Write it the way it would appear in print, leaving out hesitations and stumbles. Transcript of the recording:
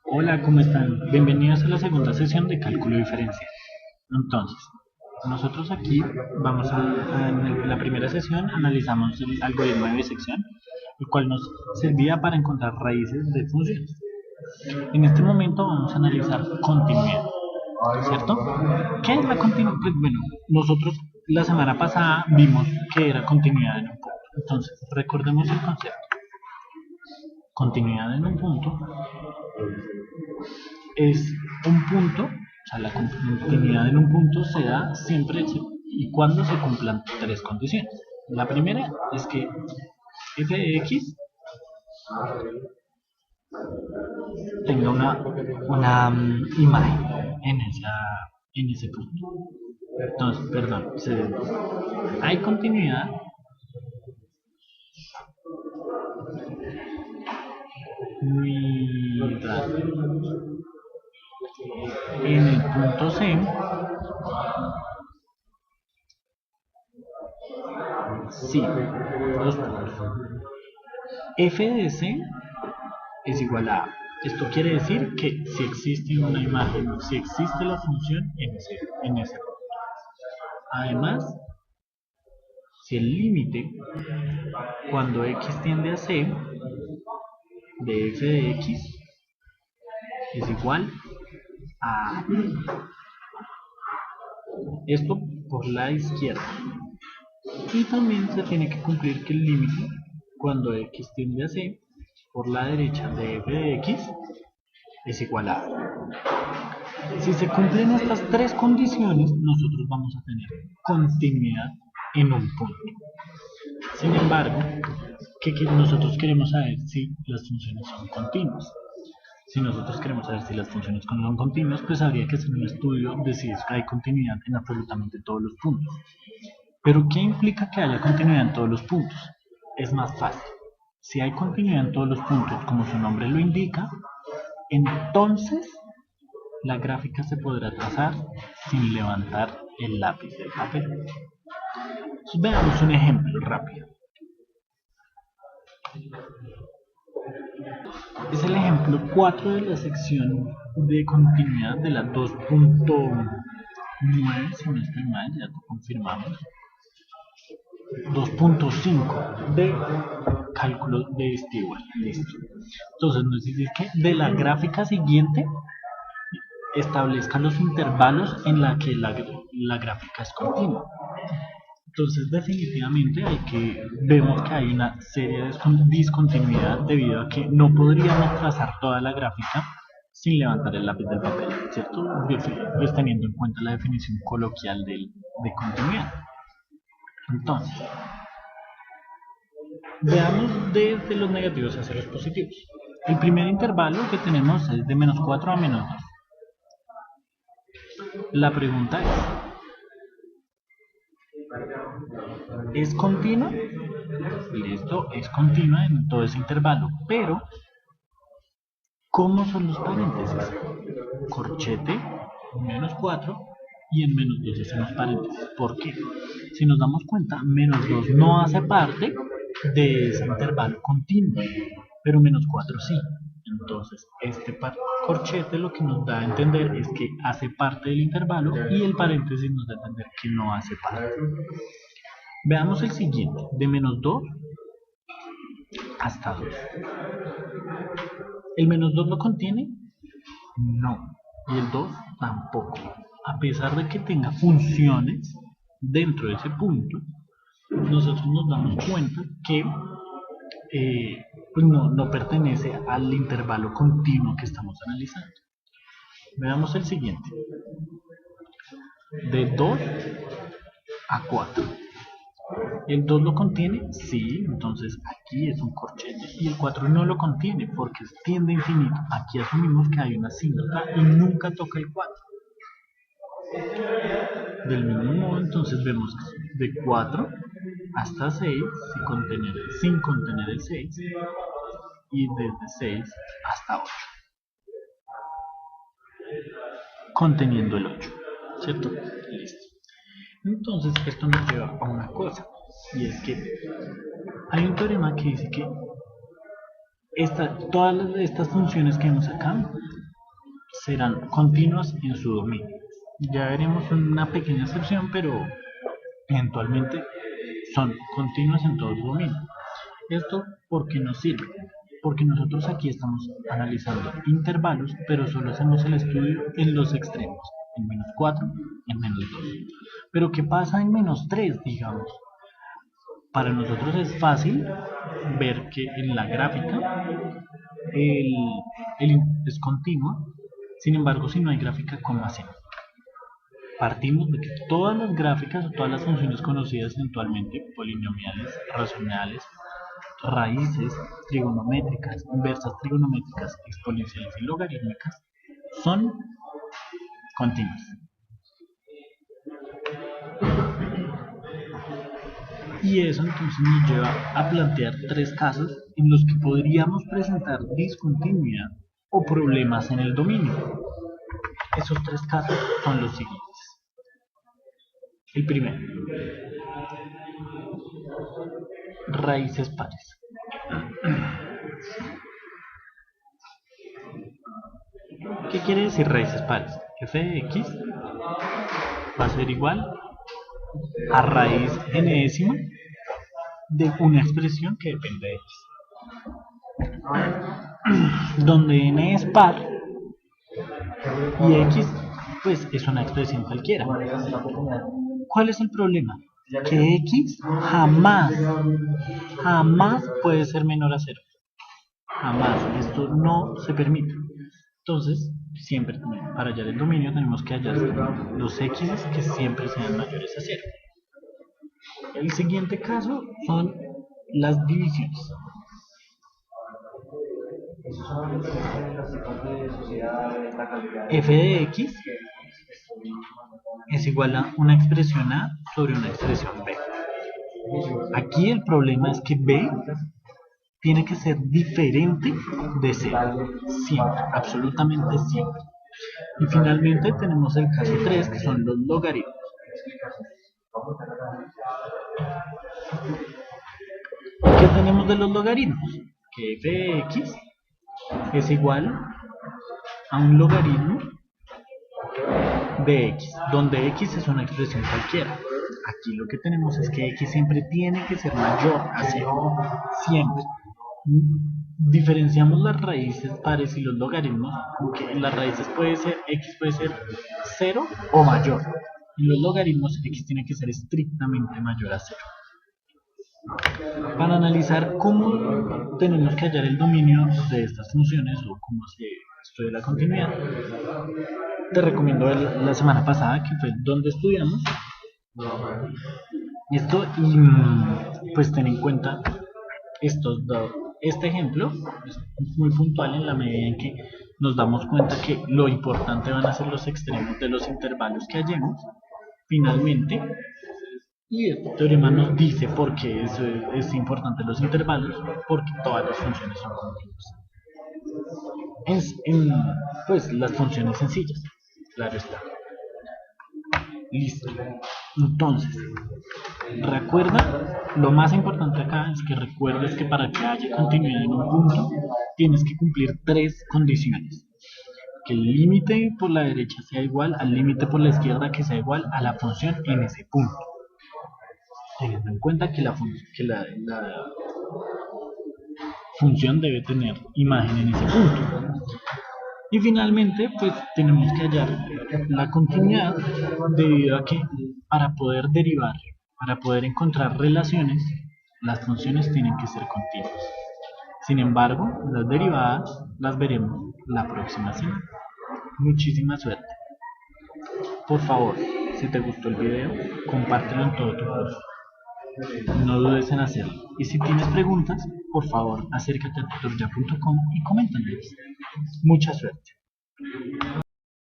Hola, ¿cómo están? Bienvenidos a la segunda sesión de cálculo diferencial. Entonces, nosotros aquí en la primera sesión analizamos el algoritmo de bisección, el cual nos servía para encontrar raíces de funciones. En este momento vamos a analizar continuidad, ¿cierto? ¿Qué es la continuidad? Pues bueno, nosotros la semana pasada vimos que era continuidad en un punto. Entonces, recordemos el concepto. Continuidad en un punto es un punto, o sea, la continuidad en un punto se da siempre y cuando se cumplan tres condiciones. La primera es que f de x tenga una imagen en ese punto. Entonces, perdón, hay continuidad mientras en el punto C, sí, dos puntos. F de C es igual a A. Esto quiere decir que si existe una imagen, si existe la función en ese punto. Además, si el límite cuando x tiende a c de f de x es igual a esto por la izquierda. Y también se tiene que cumplir que el límite cuando x tiende a c por la derecha de f de x es igual a A. Si se cumplen estas tres condiciones, nosotros vamos a tener continuidad en un punto. Sin embargo, nosotros queremos saber si las funciones son continuas. Si nosotros queremos saber si las funciones son continuas, pues habría que hacer un estudio de si hay continuidad en absolutamente todos los puntos. Pero ¿qué implica que haya continuidad en todos los puntos? Es más fácil. Si hay continuidad en todos los puntos, como su nombre lo indica, entonces la gráfica se podrá trazar sin levantar el lápiz del papel. Entonces, veamos un ejemplo rápido. Es el ejemplo 4 de la sección de continuidad de la 2.9, si no estoy mal, ya lo confirmamos. 2.5 de cálculo de Stewart. Listo. Entonces nos dice que de la gráfica siguiente establezca los intervalos en la que la gráfica es continua. Entonces definitivamente vemos que hay una seria discontinuidad debido a que no podríamos trazar toda la gráfica sin levantar el lápiz del papel, ¿cierto? Pues teniendo en cuenta la definición coloquial de continuidad. Entonces, veamos desde los negativos hacia los positivos. El primer intervalo que tenemos es de menos 4 a menos 2. La pregunta ¿es continua? Listo, es continua en todo ese intervalo, pero ¿cómo son los paréntesis? Corchete, menos 4 y en menos 2 hacemos paréntesis. ¿Por qué? Si nos damos cuenta, menos 2 no hace parte de ese intervalo continuo, pero menos 4 sí. Entonces, este corchete lo que nos da a entender es que hace parte del intervalo y el paréntesis nos da a entender que no hace parte. Veamos el siguiente, de menos 2 hasta 2. ¿El menos 2 lo contiene? No. Y el 2 tampoco. A pesar de que tenga funciones dentro de ese punto, nosotros nos damos cuenta que pues no pertenece al intervalo continuo que estamos analizando. Veamos el siguiente. De 2 a 4. ¿El 2 lo contiene? Sí, entonces aquí es un corchete. Y el 4 no lo contiene porque tiende a infinito. Aquí asumimos que hay una síntota y nunca toca el 4. Del mismo modo, entonces vemos de 4 hasta 6 sin contener el 6 y desde 6 hasta 8 conteniendo el 8, ¿cierto? Listo. Entonces esto nos lleva a una cosa y es que hay un teorema que dice que Todas estas funciones que vemos acá serán continuas en su dominio. Ya veremos una pequeña excepción, pero eventualmente son continuas en todo su dominio. ¿Esto por qué nos sirve? Porque nosotros aquí estamos analizando intervalos, pero solo hacemos el estudio en los extremos, en -4, en -2. Pero ¿qué pasa en -3, digamos? Para nosotros es fácil ver que en la gráfica el, es continuo. Sin embargo, si no hay gráfica, ¿cómo hacemos? Partimos de que todas las gráficas o todas las funciones conocidas eventualmente, polinomiales, racionales, raíces trigonométricas, inversas trigonométricas, exponenciales y logarítmicas, son continuas. Y eso entonces nos lleva a plantear tres casos en los que podríamos presentar discontinuidad o problemas en el dominio. Esos tres casos son los siguientes. El primero, raíces pares. ¿Qué quiere decir raíces pares? F de x va a ser igual a raíz enésima de una expresión que depende de x, donde n es par y x pues es una expresión cualquiera. ¿Cuál es el problema? Que x jamás puede ser menor a 0. Jamás. Esto no se permite. Entonces, siempre para hallar el dominio tenemos que hallar los x que siempre sean mayores a 0. El siguiente caso son las divisiones. F de x es igual a una expresión a sobre una expresión b. Aquí el problema es que b tiene que ser diferente de 0, siempre, absolutamente siempre. Y finalmente tenemos el caso 3, que son los logaritmos. ¿Qué tenemos de los logaritmos? Que f de x es igual a un logaritmo de x, donde x es una expresión cualquiera. Aquí lo que tenemos es que x siempre tiene que ser mayor a 0, siempre. Diferenciamos las raíces pares y los logaritmos, aunque en las raíces x puede ser 0 o mayor. En los logaritmos x tiene que ser estrictamente mayor a 0. Para analizar cómo tenemos que hallar el dominio de estas funciones o cómo se estudia la continuidad, te recomiendo ver la semana pasada, que fue donde estudiamos esto, y pues ten en cuenta este ejemplo es muy puntual en la medida en que nos damos cuenta que lo importante van a ser los extremos de los intervalos que hallemos finalmente. Y este teorema nos dice por qué es importante los intervalos, porque todas las funciones son continuas. Pues las funciones sencillas, claro está. Listo. Entonces, recuerda, lo más importante acá es que recuerdes que para que haya continuidad en un punto, tienes que cumplir tres condiciones. Que el límite por la derecha sea igual al límite por la izquierda, que sea igual a la función en ese punto. Teniendo en cuenta que la función debe tener imagen en ese punto. Y finalmente, pues tenemos que hallar la continuidad, debido a que para poder derivar, para poder encontrar relaciones, las funciones tienen que ser continuas. Sin embargo, las derivadas las veremos la próxima semana. Muchísima suerte. Por favor, si te gustó el video, compártelo en todo tu curso. No dudes en hacerlo. Y si tienes preguntas, por favor, acércate a tutorya.com y coméntanos. Mucha suerte.